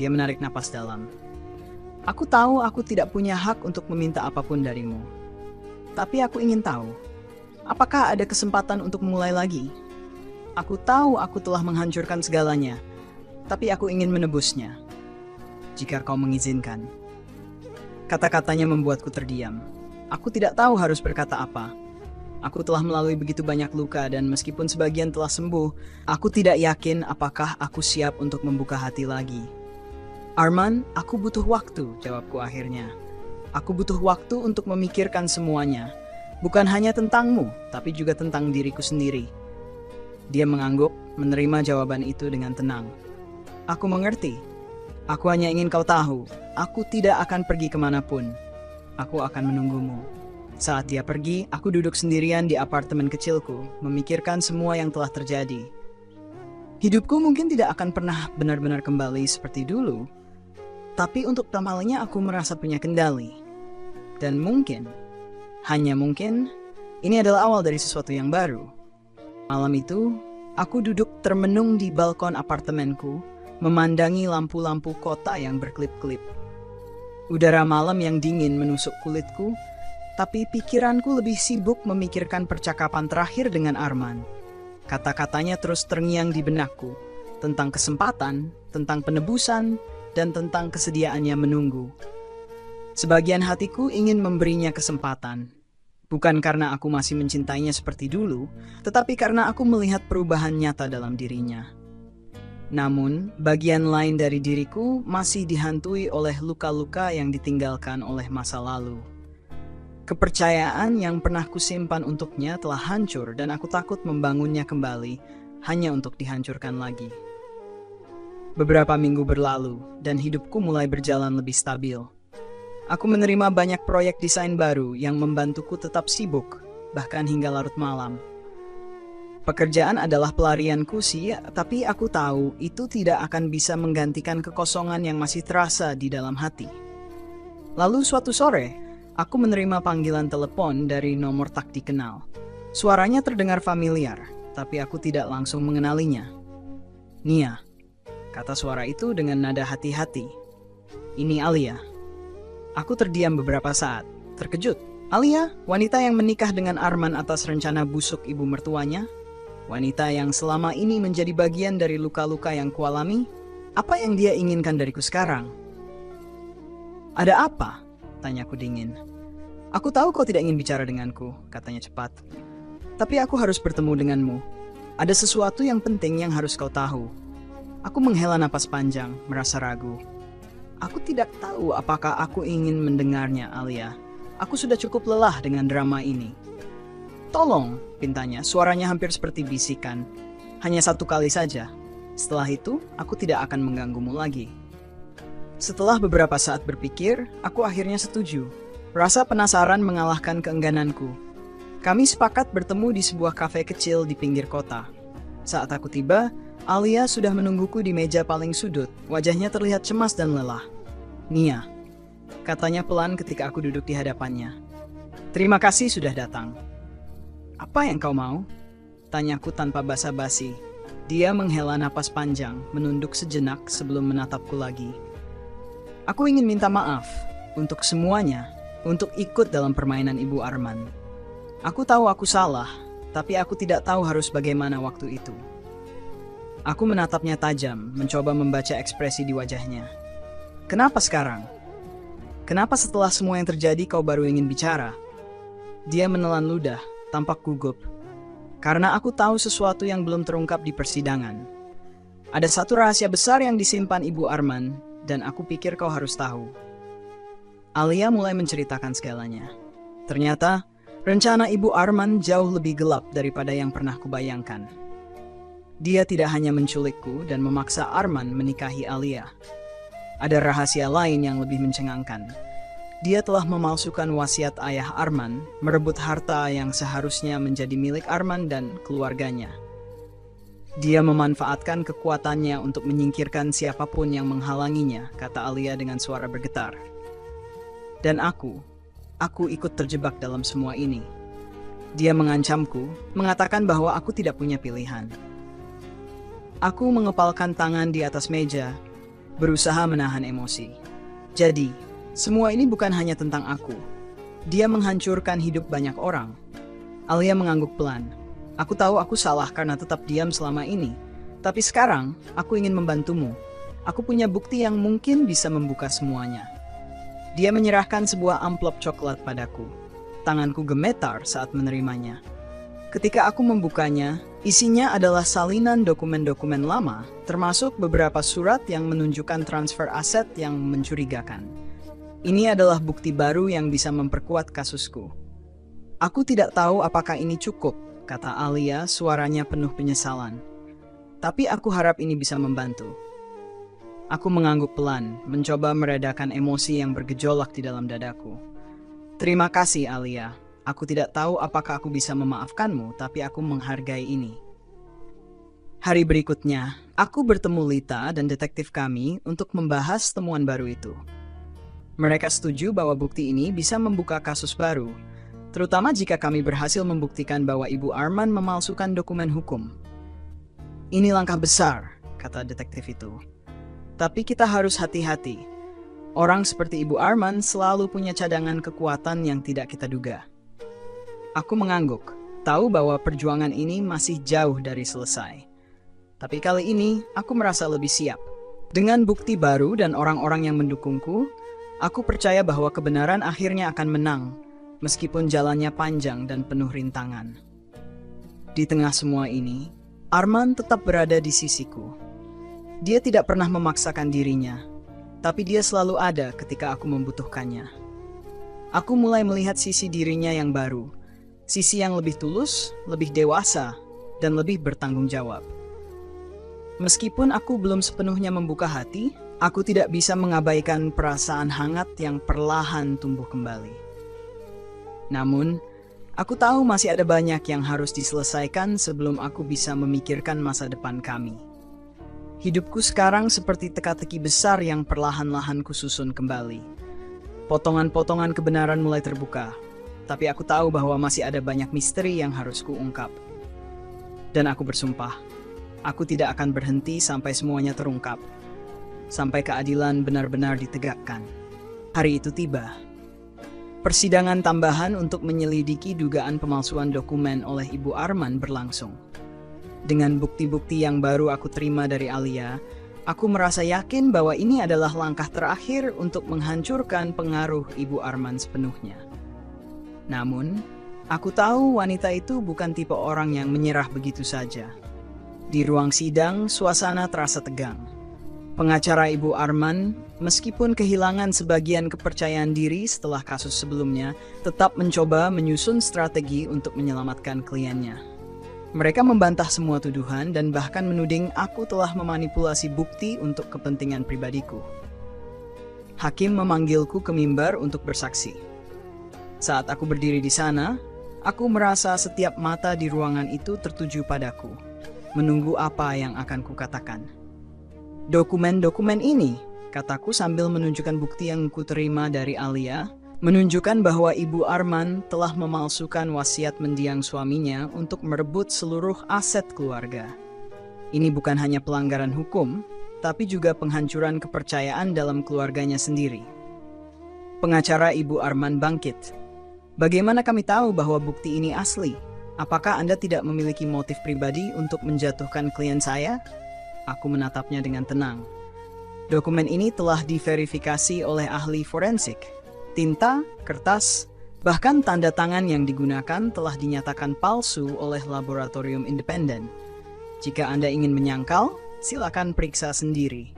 Dia menarik napas dalam. Aku tahu aku tidak punya hak untuk meminta apapun darimu. Tapi aku ingin tahu, apakah ada kesempatan untuk memulai lagi? Aku tahu aku telah menghancurkan segalanya, tapi aku ingin menebusnya. Jika kau mengizinkan. Kata-katanya membuatku terdiam. Aku tidak tahu harus berkata apa. Aku telah melalui begitu banyak luka dan meskipun sebagian telah sembuh, aku tidak yakin apakah aku siap untuk membuka hati lagi. Arman, aku butuh waktu, jawabku akhirnya. Aku butuh waktu untuk memikirkan semuanya. Bukan hanya tentangmu, tapi juga tentang diriku sendiri. Dia mengangguk, menerima jawaban itu dengan tenang. Aku mengerti. Aku hanya ingin kau tahu, aku tidak akan pergi kemanapun. Aku akan menunggumu. Saat dia pergi, aku duduk sendirian di apartemen kecilku, memikirkan semua yang telah terjadi. Hidupku mungkin tidak akan pernah benar-benar kembali seperti dulu, tapi untuk pertama kalinya aku merasa punya kendali. Dan mungkin, hanya mungkin, ini adalah awal dari sesuatu yang baru. Malam itu, aku duduk termenung di balkon apartemenku, memandangi lampu-lampu kota yang berkelip-kelip. Udara malam yang dingin menusuk kulitku, tapi pikiranku lebih sibuk memikirkan percakapan terakhir dengan Arman. Kata-katanya terus terngiang di benakku, tentang kesempatan, tentang penebusan, dan tentang kesediaannya menunggu. Sebagian hatiku ingin memberinya kesempatan. Bukan karena aku masih mencintainya seperti dulu, tetapi karena aku melihat perubahan nyata dalam dirinya. Namun, bagian lain dari diriku masih dihantui oleh luka-luka yang ditinggalkan oleh masa lalu. Kepercayaan yang pernah kusimpan untuknya telah hancur dan aku takut membangunnya kembali hanya untuk dihancurkan lagi. Beberapa minggu berlalu dan hidupku mulai berjalan lebih stabil. Aku menerima banyak proyek desain baru yang membantuku tetap sibuk, bahkan hingga larut malam. Pekerjaan adalah pelarianku sih, tapi aku tahu itu tidak akan bisa menggantikan kekosongan yang masih terasa di dalam hati. Lalu suatu sore, aku menerima panggilan telepon dari nomor tak dikenal. Suaranya terdengar familiar, tapi aku tidak langsung mengenalinya. "Nia," kata suara itu dengan nada hati-hati. "Ini Alia." Aku terdiam beberapa saat, terkejut. Alia, wanita yang menikah dengan Arman atas rencana busuk ibu mertuanya? Wanita yang selama ini menjadi bagian dari luka-luka yang kualami? Apa yang dia inginkan dariku sekarang? "Ada apa?" tanyaku dingin. "Aku tahu kau tidak ingin bicara denganku," katanya cepat. "Tapi aku harus bertemu denganmu. Ada sesuatu yang penting yang harus kau tahu." Aku menghela napas panjang, merasa ragu. Aku tidak tahu apakah aku ingin mendengarnya, Alia. Aku sudah cukup lelah dengan drama ini. "Tolong," pintanya, suaranya hampir seperti bisikan. "Hanya satu kali saja. Setelah itu, aku tidak akan mengganggumu lagi." Setelah beberapa saat berpikir, aku akhirnya setuju. Rasa penasaran mengalahkan keenggananku. Kami sepakat bertemu di sebuah kafe kecil di pinggir kota. Saat aku tiba, Alia sudah menungguku di meja paling sudut. Wajahnya terlihat cemas dan lelah. "Nia," katanya pelan ketika aku duduk di hadapannya. "Terima kasih sudah datang." "Apa yang kau mau?" tanyaku tanpa basa-basi. Dia menghela napas panjang, menunduk sejenak sebelum menatapku lagi. "Aku ingin minta maaf untuk semuanya, untuk ikut dalam permainan Ibu Arman. Aku tahu aku salah, tapi aku tidak tahu harus bagaimana waktu itu." Aku menatapnya tajam, mencoba membaca ekspresi di wajahnya. "Kenapa sekarang? Kenapa setelah semua yang terjadi kau baru ingin bicara?" Dia menelan ludah, tampak gugup. "Karena aku tahu sesuatu yang belum terungkap di persidangan. Ada satu rahasia besar yang disimpan Ibu Arman, dan aku pikir kau harus tahu." Alia mulai menceritakan segalanya. Ternyata, rencana Ibu Arman jauh lebih gelap daripada yang pernah kubayangkan. Dia tidak hanya menculikku dan memaksa Arman menikahi Alia. Ada rahasia lain yang lebih mencengangkan. Dia telah memalsukan wasiat ayah Arman, merebut harta yang seharusnya menjadi milik Arman dan keluarganya. Dia memanfaatkan kekuatannya untuk menyingkirkan siapapun yang menghalanginya, kata Alia dengan suara bergetar. Dan aku ikut terjebak dalam semua ini. Dia mengancamku, mengatakan bahwa aku tidak punya pilihan. Aku mengepalkan tangan di atas meja, berusaha menahan emosi. Jadi, semua ini bukan hanya tentang aku. Dia menghancurkan hidup banyak orang. Alia mengangguk pelan. Aku tahu aku salah karena tetap diam selama ini. Tapi sekarang, aku ingin membantumu. Aku punya bukti yang mungkin bisa membuka semuanya. Dia menyerahkan sebuah amplop coklat padaku. Tanganku gemetar saat menerimanya. Ketika aku membukanya, isinya adalah salinan dokumen-dokumen lama, termasuk beberapa surat yang menunjukkan transfer aset yang mencurigakan. Ini adalah bukti baru yang bisa memperkuat kasusku. Aku tidak tahu apakah ini cukup, kata Alia, suaranya penuh penyesalan. Tapi aku harap ini bisa membantu. Aku mengangguk pelan, mencoba meredakan emosi yang bergejolak di dalam dadaku. Terima kasih, Alia. Aku tidak tahu apakah aku bisa memaafkanmu, tapi aku menghargai ini. Hari berikutnya, aku bertemu Lita dan detektif kami untuk membahas temuan baru itu. Mereka setuju bahwa bukti ini bisa membuka kasus baru, terutama jika kami berhasil membuktikan bahwa Ibu Arman memalsukan dokumen hukum. Ini langkah besar, kata detektif itu. Tapi kita harus hati-hati. Orang seperti Ibu Arman selalu punya cadangan kekuatan yang tidak kita duga. Aku mengangguk, tahu bahwa perjuangan ini masih jauh dari selesai. Tapi kali ini, aku merasa lebih siap. Dengan bukti baru dan orang-orang yang mendukungku, aku percaya bahwa kebenaran akhirnya akan menang, meskipun jalannya panjang dan penuh rintangan. Di tengah semua ini, Arman tetap berada di sisiku. Dia tidak pernah memaksakan dirinya, tapi dia selalu ada ketika aku membutuhkannya. Aku mulai melihat sisi dirinya yang baru, sisi yang lebih tulus, lebih dewasa, dan lebih bertanggung jawab. Meskipun aku belum sepenuhnya membuka hati, aku tidak bisa mengabaikan perasaan hangat yang perlahan tumbuh kembali. Namun, aku tahu masih ada banyak yang harus diselesaikan sebelum aku bisa memikirkan masa depan kami. Hidupku sekarang seperti teka-teki besar yang perlahan-lahan kususun kembali. Potongan-potongan kebenaran mulai terbuka, tapi aku tahu bahwa masih ada banyak misteri yang harus kuungkap. Dan aku bersumpah, aku tidak akan berhenti sampai semuanya terungkap. Sampai keadilan benar-benar ditegakkan. Hari itu tiba. Persidangan tambahan untuk menyelidiki dugaan pemalsuan dokumen oleh Ibu Arman berlangsung. Dengan bukti-bukti yang baru aku terima dari Alia, aku merasa yakin bahwa ini adalah langkah terakhir untuk menghancurkan pengaruh Ibu Arman sepenuhnya. Namun, aku tahu wanita itu bukan tipe orang yang menyerah begitu saja. Di ruang sidang, suasana terasa tegang. Pengacara Ibu Arman, meskipun kehilangan sebagian kepercayaan diri setelah kasus sebelumnya, tetap mencoba menyusun strategi untuk menyelamatkan kliennya. Mereka membantah semua tuduhan dan bahkan menuding aku telah memanipulasi bukti untuk kepentingan pribadiku. Hakim memanggilku ke mimbar untuk bersaksi. Saat aku berdiri di sana, aku merasa setiap mata di ruangan itu tertuju padaku, menunggu apa yang akan kukatakan. Dokumen-dokumen ini, kataku sambil menunjukkan bukti yang kuterima dari Alia, menunjukkan bahwa Ibu Arman telah memalsukan wasiat mendiang suaminya untuk merebut seluruh aset keluarga. Ini bukan hanya pelanggaran hukum, tapi juga penghancuran kepercayaan dalam keluarganya sendiri. Pengacara Ibu Arman bangkit. Bagaimana kami tahu bahwa bukti ini asli? Apakah Anda tidak memiliki motif pribadi untuk menjatuhkan klien saya? Aku menatapnya dengan tenang. Dokumen ini telah diverifikasi oleh ahli forensik. Tinta, kertas, bahkan tanda tangan yang digunakan telah dinyatakan palsu oleh laboratorium independen. Jika Anda ingin menyangkal, silakan periksa sendiri.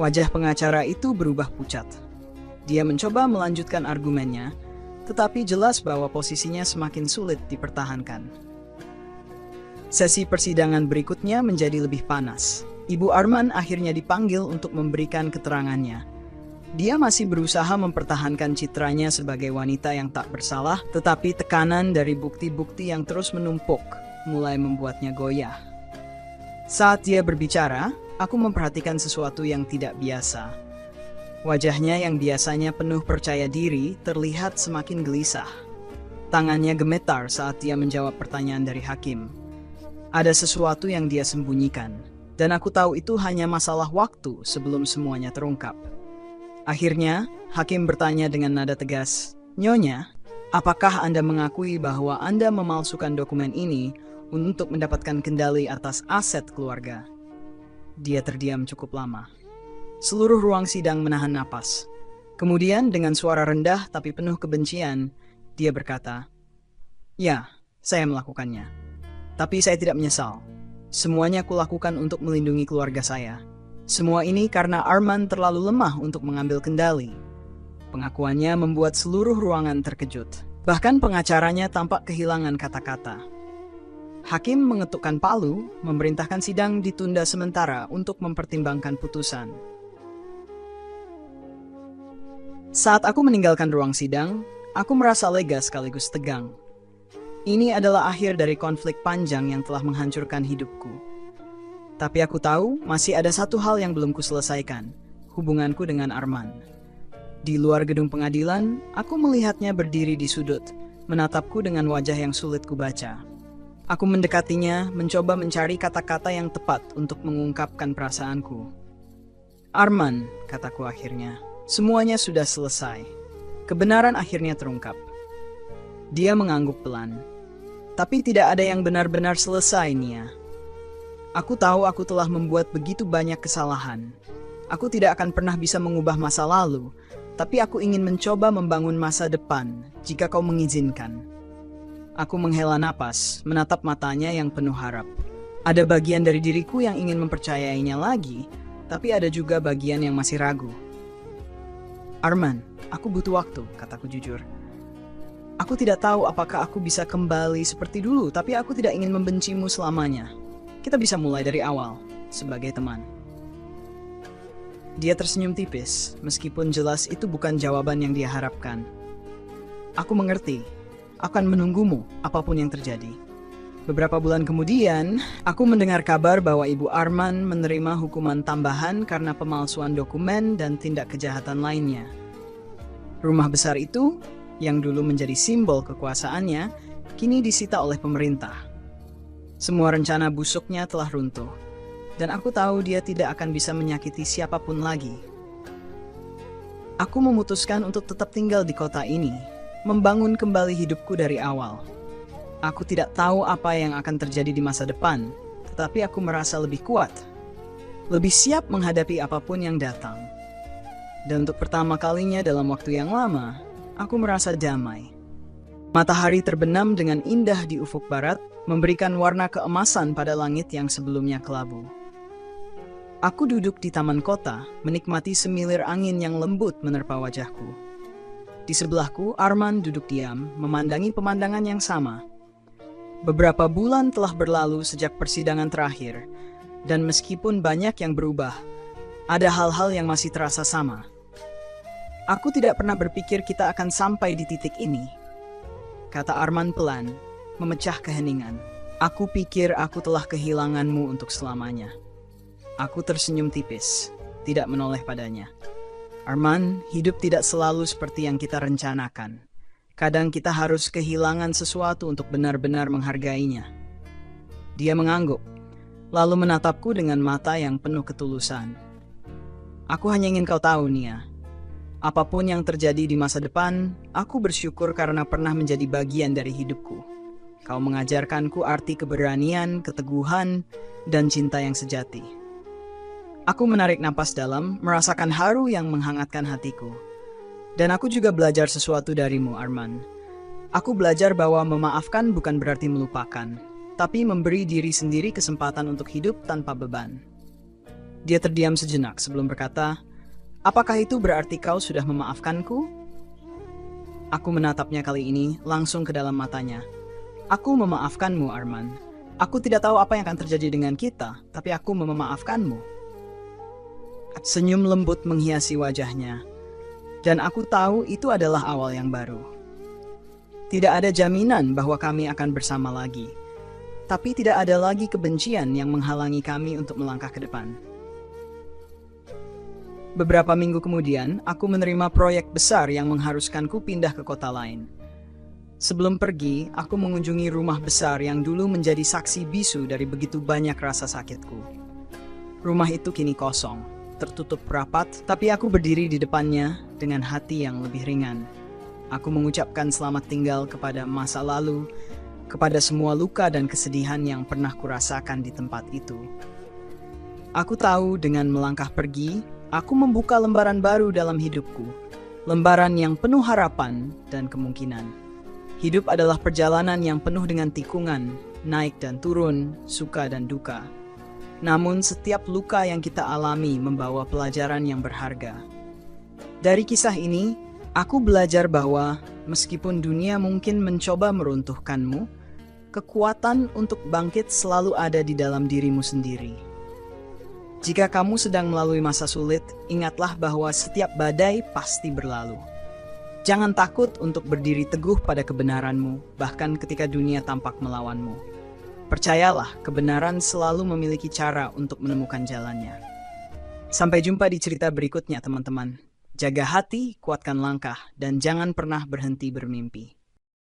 Wajah pengacara itu berubah pucat. Dia mencoba melanjutkan argumennya, tetapi jelas bahwa posisinya semakin sulit dipertahankan. Sesi persidangan berikutnya menjadi lebih panas. Ibu Arman akhirnya dipanggil untuk memberikan keterangannya. Dia masih berusaha mempertahankan citranya sebagai wanita yang tak bersalah, tetapi tekanan dari bukti-bukti yang terus menumpuk mulai membuatnya goyah. Saat dia berbicara, aku memperhatikan sesuatu yang tidak biasa. Wajahnya yang biasanya penuh percaya diri terlihat semakin gelisah. Tangannya gemetar saat dia menjawab pertanyaan dari hakim. Ada sesuatu yang dia sembunyikan, dan aku tahu itu hanya masalah waktu sebelum semuanya terungkap. Akhirnya, hakim bertanya dengan nada tegas, "Nyonya, apakah Anda mengakui bahwa Anda memalsukan dokumen ini untuk mendapatkan kendali atas aset keluarga?" Dia terdiam cukup lama. Seluruh ruang sidang menahan napas. Kemudian dengan suara rendah tapi penuh kebencian, dia berkata, "Ya, saya melakukannya. Tapi saya tidak menyesal. Semuanya kulakukan untuk melindungi keluarga saya. Semua ini karena Arman terlalu lemah untuk mengambil kendali. Pengakuannya membuat seluruh ruangan terkejut. Bahkan pengacaranya tampak kehilangan kata-kata. Hakim mengetukkan palu, memerintahkan sidang ditunda sementara untuk mempertimbangkan putusan. Saat aku meninggalkan ruang sidang, aku merasa lega sekaligus tegang. Ini adalah akhir dari konflik panjang yang telah menghancurkan hidupku. Tapi aku tahu masih ada satu hal yang belum kuselesaikan, hubunganku dengan Arman. Di luar gedung pengadilan, aku melihatnya berdiri di sudut, menatapku dengan wajah yang sulit kubaca. Aku mendekatinya, mencoba mencari kata-kata yang tepat untuk mengungkapkan perasaanku. Arman, kataku akhirnya, semuanya sudah selesai. Kebenaran akhirnya terungkap. Dia mengangguk pelan. Tapi tidak ada yang benar-benar selesai, Nia. Aku tahu aku telah membuat begitu banyak kesalahan. Aku tidak akan pernah bisa mengubah masa lalu, tapi aku ingin mencoba membangun masa depan jika kau mengizinkan. Aku menghela napas, menatap matanya yang penuh harap. Ada bagian dari diriku yang ingin mempercayainya lagi, tapi ada juga bagian yang masih ragu. Arman, aku butuh waktu, kataku jujur. Aku tidak tahu apakah aku bisa kembali seperti dulu, tapi aku tidak ingin membencimu selamanya. Kita bisa mulai dari awal, sebagai teman. Dia tersenyum tipis, meskipun jelas itu bukan jawaban yang dia harapkan. Aku mengerti, akan menunggumu apapun yang terjadi. Beberapa bulan kemudian, aku mendengar kabar bahwa Ibu Arman menerima hukuman tambahan karena pemalsuan dokumen dan tindak kejahatan lainnya. Rumah besar itu, yang dulu menjadi simbol kekuasaannya, kini disita oleh pemerintah. Semua rencana busuknya telah runtuh, dan aku tahu dia tidak akan bisa menyakiti siapapun lagi. Aku memutuskan untuk tetap tinggal di kota ini, membangun kembali hidupku dari awal. Aku tidak tahu apa yang akan terjadi di masa depan, tetapi aku merasa lebih kuat, lebih siap menghadapi apapun yang datang. Dan untuk pertama kalinya dalam waktu yang lama, aku merasa damai. Matahari terbenam dengan indah di ufuk barat, memberikan warna keemasan pada langit yang sebelumnya kelabu. Aku duduk di taman kota, menikmati semilir angin yang lembut menerpa wajahku. Di sebelahku, Arman duduk diam, memandangi pemandangan yang sama. Beberapa bulan telah berlalu sejak persidangan terakhir, dan meskipun banyak yang berubah, ada hal-hal yang masih terasa sama. Aku tidak pernah berpikir kita akan sampai di titik ini, kata Arman pelan, memecah keheningan. Aku pikir aku telah kehilanganmu untuk selamanya. Aku tersenyum tipis, tidak menoleh padanya. Arman, hidup tidak selalu seperti yang kita rencanakan. Kadang kita harus kehilangan sesuatu untuk benar-benar menghargainya. Dia mengangguk, lalu menatapku dengan mata yang penuh ketulusan. Aku hanya ingin kau tahu, Nia. Apapun yang terjadi di masa depan, aku bersyukur karena pernah menjadi bagian dari hidupku. Kau mengajarkanku arti keberanian, keteguhan, dan cinta yang sejati. Aku menarik napas dalam, merasakan haru yang menghangatkan hatiku. Dan aku juga belajar sesuatu darimu, Arman. Aku belajar bahwa memaafkan bukan berarti melupakan, tapi memberi diri sendiri kesempatan untuk hidup tanpa beban. Dia terdiam sejenak sebelum berkata, apakah itu berarti kau sudah memaafkanku? Aku menatapnya kali ini langsung ke dalam matanya. Aku memaafkanmu, Arman. Aku tidak tahu apa yang akan terjadi dengan kita, tapi aku memaafkanmu. Senyum lembut menghiasi wajahnya. Dan aku tahu itu adalah awal yang baru. Tidak ada jaminan bahwa kami akan bersama lagi. Tapi tidak ada lagi kebencian yang menghalangi kami untuk melangkah ke depan. Beberapa minggu kemudian, aku menerima proyek besar yang mengharuskanku pindah ke kota lain. Sebelum pergi, aku mengunjungi rumah besar yang dulu menjadi saksi bisu dari begitu banyak rasa sakitku. Rumah itu kini kosong, tertutup rapat, tapi aku berdiri di depannya dengan hati yang lebih ringan. Aku mengucapkan selamat tinggal kepada masa lalu, kepada semua luka dan kesedihan yang pernah kurasakan di tempat itu. Aku tahu dengan melangkah pergi, aku membuka lembaran baru dalam hidupku, lembaran yang penuh harapan dan kemungkinan. Hidup adalah perjalanan yang penuh dengan tikungan, naik dan turun, suka dan duka. Namun setiap luka yang kita alami membawa pelajaran yang berharga. Dari kisah ini, aku belajar bahwa meskipun dunia mungkin mencoba meruntuhkanmu, kekuatan untuk bangkit selalu ada di dalam dirimu sendiri. Jika kamu sedang melalui masa sulit, ingatlah bahwa setiap badai pasti berlalu. Jangan takut untuk berdiri teguh pada kebenaranmu, bahkan ketika dunia tampak melawanmu. Percayalah, kebenaran selalu memiliki cara untuk menemukan jalannya. Sampai jumpa di cerita berikutnya, teman-teman. Jaga hati, kuatkan langkah, dan jangan pernah berhenti bermimpi.